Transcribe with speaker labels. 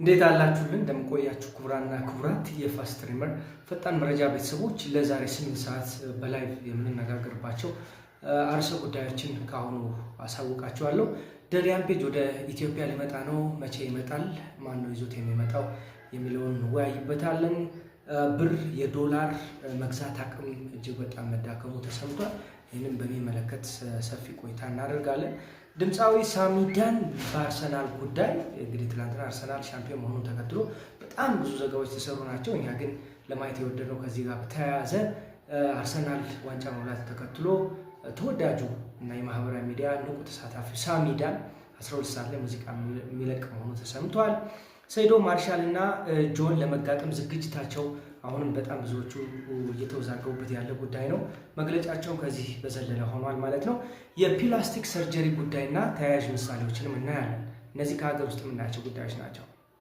Speaker 1: እንዴት አላችሁልን? እንደምቆያችሁ ክቡራንና ክቡራት የፋስት ስትሪመር ፈጣን መረጃ ቤተሰቦች ለዛሬ 8 ሰዓት በላይቭ የምንነጋገርባቸው አርዕስተ ጉዳዮችን ካሁኑ አሳውቃችኋለሁ። ደሪያን ፔጅ ወደ ኢትዮጵያ ሊመጣ ነው። መቼ ይመጣል? ማን ነው ይዞት የሚመጣው የሚለውን እንወያይበታለን። ብር የዶላር መግዛት አቅም እጅግ በጣም መዳከሙ ተሰምቷል። ይህንን በሚመለከት ሰፊ ቆይታ እናደርጋለን። ድምፃዊ ሳሚዳን በአርሰናል ጉዳይ እንግዲህ ትናንትና አርሰናል ሻምፒዮን መሆኑን ተከትሎ በጣም ብዙ ዘገባዎች የተሰሩ ናቸው። እኛ ግን ለማየት የወደድነው ከዚህ ጋር በተያያዘ አርሰናል ዋንጫ መብላት ተከትሎ ተወዳጁ እና የማህበራዊ ሚዲያ ንቁ ተሳታፊ ሳሚዳን 12 ሰዓት ላይ ሙዚቃ የሚለቅ መሆኑ ተሰምቷል። ሰይዶ ማርሻል እና ጆን ለመጋጠም ዝግጅታቸው አሁንም በጣም ብዙዎቹ እየተወዛገቡበት ያለ ጉዳይ ነው። መግለጫቸው ከዚህ በዘለለ ሆኗል ማለት ነው። የፕላስቲክ ሰርጀሪ ጉዳይና ተያያዥ ምሳሌዎችንም እናያለን። እነዚህ ከሀገር ውስጥ የምናያቸው ጉዳዮች ናቸው።